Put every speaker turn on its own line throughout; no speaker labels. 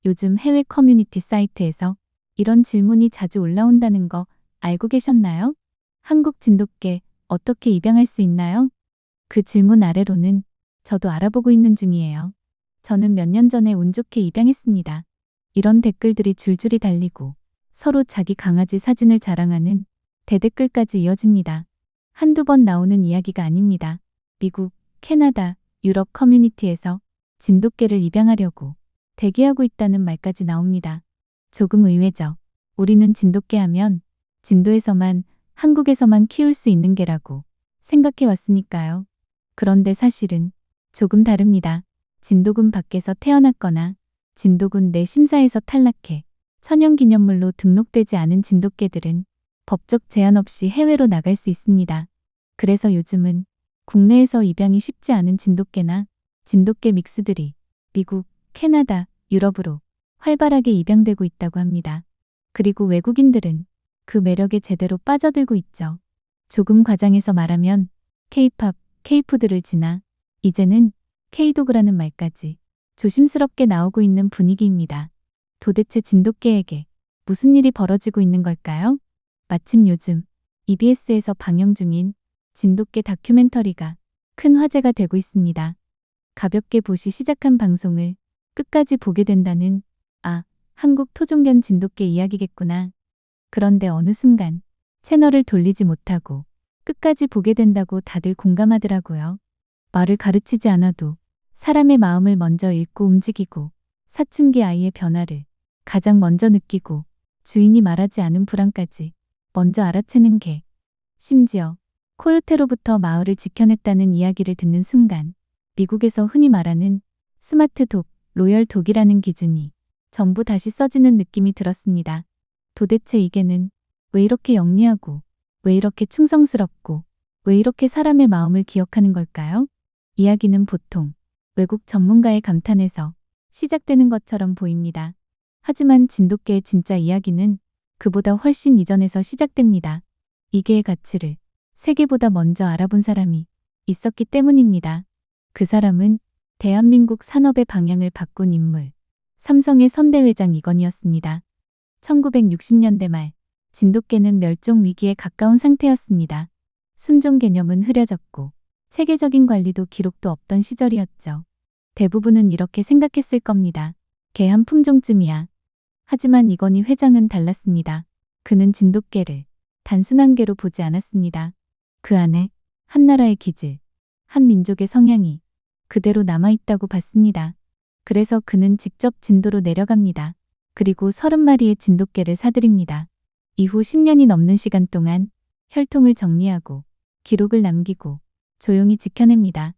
요즘 해외 커뮤니티 사이트에서 이런 질문이 자주 올라온다는 거 알고 계셨나요? 한국 진돗개 어떻게 입양할 수 있나요? 그 질문 아래로는 저도 알아보고 있는 중이에요. 저는 몇 년 전에 운 좋게 입양했습니다. 이런 댓글들이 줄줄이 달리고 서로 자기 강아지 사진을 자랑하는 대댓글까지 이어집니다. 한두 번 나오는 이야기가 아닙니다. 미국, 캐나다, 유럽 커뮤니티에서 진돗개를 입양하려고 대기하고 있다는 말까지 나옵니다. 조금 의외죠. 우리는 진돗개 하면 진도에서만, 한국에서만 키울 수 있는 개라고 생각해 왔으니까요. 그런데 사실은 조금 다릅니다. 진도군 밖에서 태어났거나 진도군 내 심사에서 탈락해 천연기념물로 등록되지 않은 진돗개들은 법적 제한 없이 해외로 나갈 수 있습니다. 그래서 요즘은 국내에서 입양이 쉽지 않은 진돗개나 진돗개 믹스들이 미국, 캐나다, 유럽으로 활발하게 입양되고 있다고 합니다. 그리고 외국인들은 그 매력에 제대로 빠져들고 있죠. 조금 과장해서 말하면 K-팝, K-푸드를 지나 이제는 K-도그라는 말까지 조심스럽게 나오고 있는 분위기입니다. 도대체 진돗개에게 무슨 일이 벌어지고 있는 걸까요? 마침 요즘 EBS에서 방영 중인 진돗개 다큐멘터리가 큰 화제가 되고 있습니다. 가볍게 보시 시작한 방송을 끝까지 보게 된다는 한국 토종견 진돗개 이야기겠구나. 그런데 어느 순간 채널을 돌리지 못하고 끝까지 보게 된다고 다들 공감하더라고요. 말을 가르치지 않아도 사람의 마음을 먼저 읽고 움직이고 사춘기 아이의 변화를 가장 먼저 느끼고 주인이 말하지 않은 불안까지 먼저 알아채는 개. 심지어 코요테로부터 마을을 지켜냈다는 이야기를 듣는 순간 미국에서 흔히 말하는 스마트 독, 로열 독이라는 기준이 전부 다시 써지는 느낌이 들었습니다. 도대체 이 개는 왜 이렇게 영리하고 왜 이렇게 충성스럽고 왜 이렇게 사람의 마음을 기억하는 걸까요? 이야기는 보통 외국 전문가의 감탄에서 시작되는 것처럼 보입니다. 하지만 진돗개의 진짜 이야기는 그보다 훨씬 이전에서 시작됩니다. 이 개의 가치를 세계보다 먼저 알아본 사람이 있었기 때문입니다. 그 사람은 대한민국 산업의 방향을 바꾼 인물, 삼성의 선대회장 이건희였습니다. 1960년대 말 진돗개는 멸종 위기에 가까운 상태였습니다. 순종 개념은 흐려졌고 체계적인 관리도 기록도 없던 시절이었죠. 대부분은 이렇게 생각했을 겁니다. 개 한 품종쯤이야. 하지만 이건희 회장은 달랐습니다. 그는 진돗개를 단순한 개로 보지 않았습니다. 그 안에 한 나라의 기질, 한 민족의 성향이 그대로 남아있다고 봤습니다. 그래서 그는 직접 진도로 내려갑니다. 그리고 30마리의 진돗개를 사들입니다. 이후 10년이 넘는 시간 동안 혈통을 정리하고 기록을 남기고 조용히 지켜냅니다.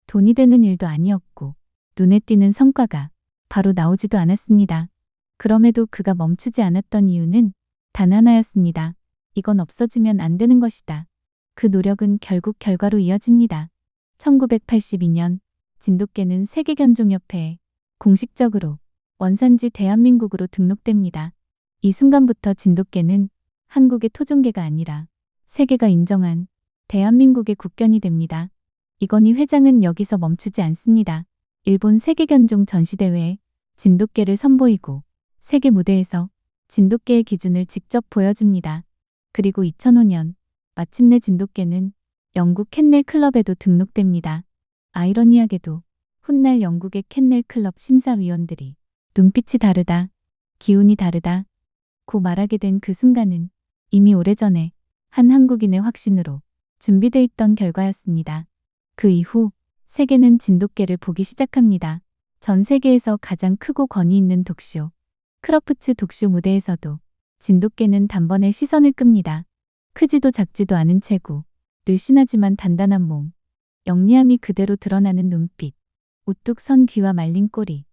돈이 되는 일도 아니었고 눈에 띄는 성과가 바로 나오지도 않았습니다. 그럼에도 그가 멈추지 않았던 이유는 단 하나였습니다. 이건 없어지면 안 되는 것이다. 그 노력은 결국 결과로 이어집니다. 1982년 진돗개는 세계견종협회에 공식적으로 원산지 대한민국으로 등록됩니다. 이 순간부터 진돗개는 한국의 토종개가 아니라 세계가 인정한 대한민국의 국견이 됩니다. 이건희 회장은 여기서 멈추지 않습니다. 일본 세계견종 전시대회에 진돗개를 선보이고 세계 무대에서 진돗개의 기준을 직접 보여줍니다. 그리고 2005년 마침내 진돗개는 영국 캔넬 클럽에도 등록됩니다. 아이러니하게도 훗날 영국의 캔넬 클럽 심사위원들이 눈빛이 다르다, 기운이 다르다 고 말하게 된 그 순간은 이미 오래전에 한 한국인의 확신으로 준비돼 있던 결과였습니다. 그 이후 세계는 진돗개를 보기 시작합니다. 전 세계에서 가장 크고 권위 있는 독쇼, 크러프츠 독쇼 무대에서도 진돗개는 단번에 시선을 끕니다. 크지도 작지도 않은 체구, 늘씬하지만 단단한 몸, 영리함이 그대로 드러나는 눈빛, 우뚝 선 귀와 말린 꼬리,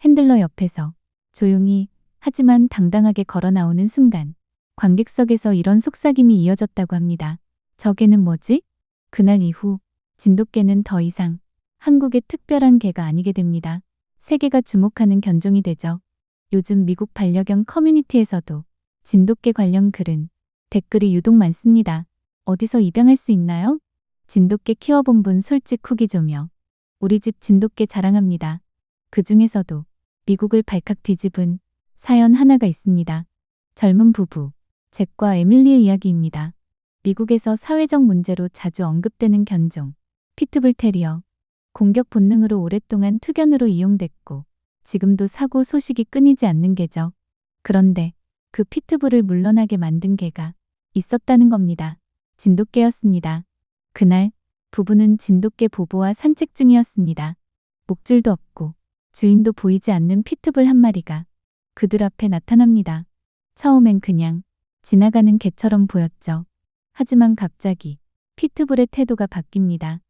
핸들러 옆에서 조용히 하지만 당당하게 걸어 나오는 순간 관객석에서 이런 속삭임이 이어졌다고 합니다. 저개는 뭐지? 그날 이후 진돗개는 더 이상 한국의 특별한 개가 아니게 됩니다. 세계가 주목하는 견종이 되죠. 요즘 미국 반려견 커뮤니티에서도 진돗개 관련 글은 댓글이 유독 많습니다. 어디서 입양할 수 있나요? 진돗개 키워본 분 솔직 후기 좀요. 우리 집 진돗개 자랑합니다. 그 중에서도 미국을 발칵 뒤집은 사연 하나가 있습니다. 젊은 부부, 잭과 에밀리의 이야기입니다. 미국에서 사회적 문제로 자주 언급되는 견종, 피트불 테리어. 공격 본능으로 오랫동안 투견으로 이용됐고 지금도 사고 소식이 끊이지 않는 개죠. 그런데 그 피트불을 물러나게 만든 개가 있었다는 겁니다. 진돗개였습니다. 그날 부부는 진돗개 보보와 산책 중이었습니다. 목줄도 없고 주인도 보이지 않는 피트불 한 마리가 그들 앞에 나타납니다. 처음엔 그냥 지나가는 개처럼 보였죠. 하지만 갑자기 피트불의 태도가 바뀝니다.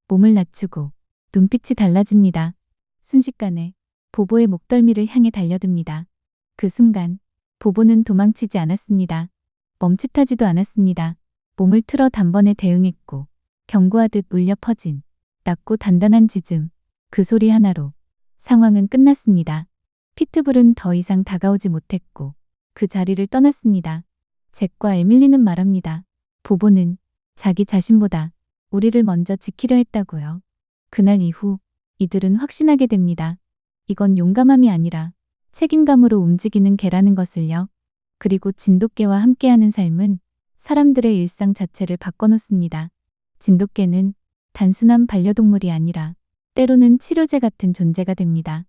몸을 낮추고 눈빛이 달라집니다. 순식간에 보보의 목덜미를 향해 달려듭니다. 그 순간 보보는 도망치지 않았습니다. 멈칫하지도 않았습니다. 몸을 틀어 단번에 대응했고 경고하듯 울려 퍼진 낮고 단단한 짖음, 그 소리 하나로 상황은 끝났습니다. 피트불은 더 이상 다가오지 못했고 그 자리를 떠났습니다. 잭과 에밀리는 말합니다. 보보는 자기 자신보다 우리를 먼저 지키려 했다고요. 그날 이후 이들은 확신하게 됩니다. 이건 용감함이 아니라 책임감으로 움직이는 개라는 것을요. 그리고 진돗개와 함께하는 삶은 사람들의 일상 자체를 바꿔놓습니다. 진돗개는 단순한 반려동물이 아니라 때로는 치료제 같은 존재가 됩니다.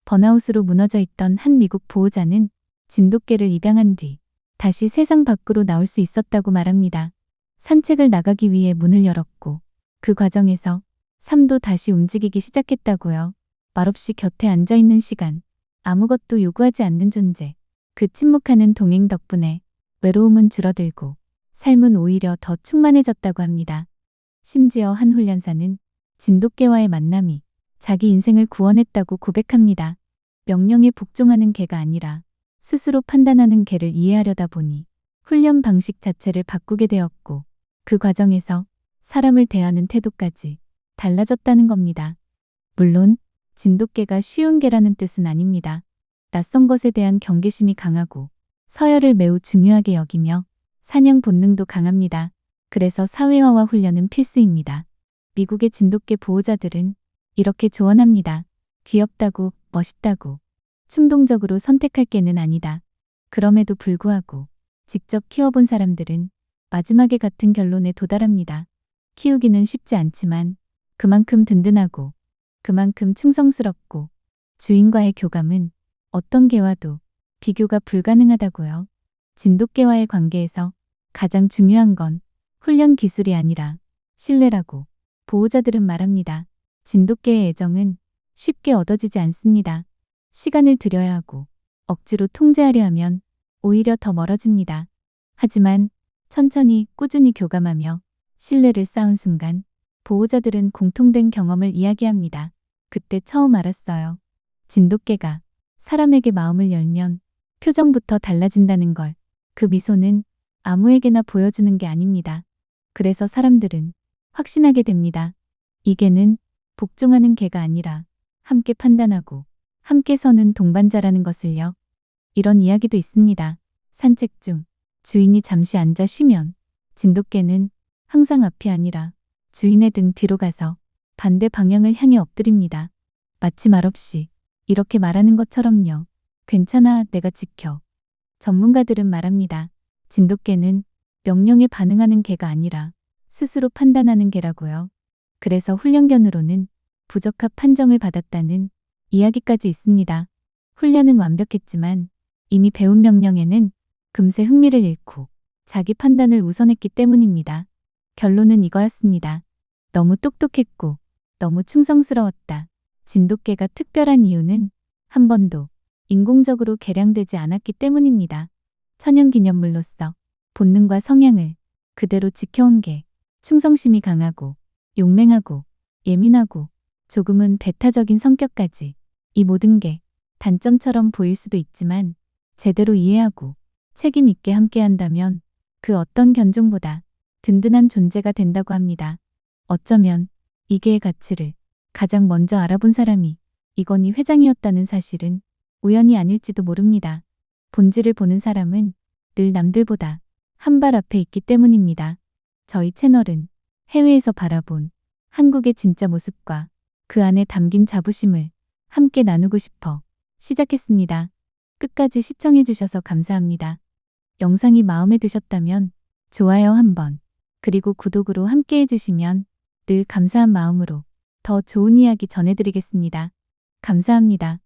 번아웃으로 무너져 있던 한 미국 보호자는 진돗개를 입양한 뒤 다시 세상 밖으로 나올 수 있었다고 말합니다. 산책을 나가기 위해 문을 열었고 그 과정에서 삶도 다시 움직이기 시작했다고요. 말없이 곁에 앉아있는 시간, 아무것도 요구하지 않는 존재, 그 침묵하는 동행 덕분에 외로움은 줄어들고 삶은 오히려 더 충만해졌다고 합니다. 심지어 한 훈련사는 진돗개와의 만남이 자기 인생을 구원했다고 고백합니다. 명령에 복종하는 개가 아니라 스스로 판단하는 개를 이해하려다 보니 훈련 방식 자체를 바꾸게 되었고 그 과정에서 사람을 대하는 태도까지 달라졌다는 겁니다. 물론 진돗개가 쉬운 개라는 뜻은 아닙니다. 낯선 것에 대한 경계심이 강하고 서열을 매우 중요하게 여기며 사냥 본능도 강합니다. 그래서 사회화와 훈련은 필수입니다. 미국의 진돗개 보호자들은 이렇게 조언합니다. 귀엽다고, 멋있다고, 충동적으로 선택할 개는 아니다. 그럼에도 불구하고 직접 키워본 사람들은 마지막에 같은 결론에 도달합니다. 키우기는 쉽지 않지만 그만큼 든든하고 그만큼 충성스럽고 주인과의 교감은 어떤 개와도 비교가 불가능하다고요. 진돗개와의 관계에서 가장 중요한 건 훈련 기술이 아니라 신뢰라고 보호자들은 말합니다. 진돗개의 애정은 쉽게 얻어지지 않습니다. 시간을 들여야 하고 억지로 통제하려 하면 오히려 더 멀어집니다. 하지만 천천히 꾸준히 교감하며 신뢰를 쌓은 순간 보호자들은 공통된 경험을 이야기합니다. 그때 처음 알았어요. 진돗개가 사람에게 마음을 열면 표정부터 달라진다는 걸. 그 미소는 아무에게나 보여주는 게 아닙니다. 그래서 사람들은 확신하게 됩니다. 이 개는 복종하는 개가 아니라 함께 판단하고 함께 서는 동반자라는 것을요. 이런 이야기도 있습니다. 산책 중 주인이 잠시 앉아 쉬면 진돗개는 항상 앞이 아니라 주인의 등 뒤로 가서 반대 방향을 향해 엎드립니다. 마치 말없이 이렇게 말하는 것처럼요. 괜찮아, 내가 지켜. 전문가들은 말합니다. 진돗개는 명령에 반응하는 개가 아니라 스스로 판단하는 개라고요. 그래서 훈련견으로는 부적합 판정을 받았다는 이야기까지 있습니다. 훈련은 완벽했지만 이미 배운 명령에는 금세 흥미를 잃고 자기 판단을 우선했기 때문입니다. 결론은 이거였습니다. 너무 똑똑했고 너무 충성스러웠다. 진돗개가 특별한 이유는 한 번도 인공적으로 개량되지 않았기 때문입니다. 천연기념물로서 본능과 성향을 그대로 지켜온 개, 충성심이 강하고 용맹하고 예민하고 조금은 배타적인 성격까지, 이 모든 게 단점처럼 보일 수도 있지만 제대로 이해하고 책임 있게 함께한다면 그 어떤 견종보다 든든한 존재가 된다고 합니다. 어쩌면 이 개의 가치를 가장 먼저 알아본 사람이 이건희 회장이었다는 사실은 우연이 아닐지도 모릅니다. 본질을 보는 사람은 늘 남들보다 한 발 앞에 있기 때문입니다. 저희 채널은 해외에서 바라본 한국의 진짜 모습과 그 안에 담긴 자부심을 함께 나누고 싶어 시작했습니다. 끝까지 시청해주셔서 감사합니다. 영상이 마음에 드셨다면 좋아요 한번, 그리고 구독으로 함께 해주시면 늘 감사한 마음으로 더 좋은 이야기 전해드리겠습니다. 감사합니다.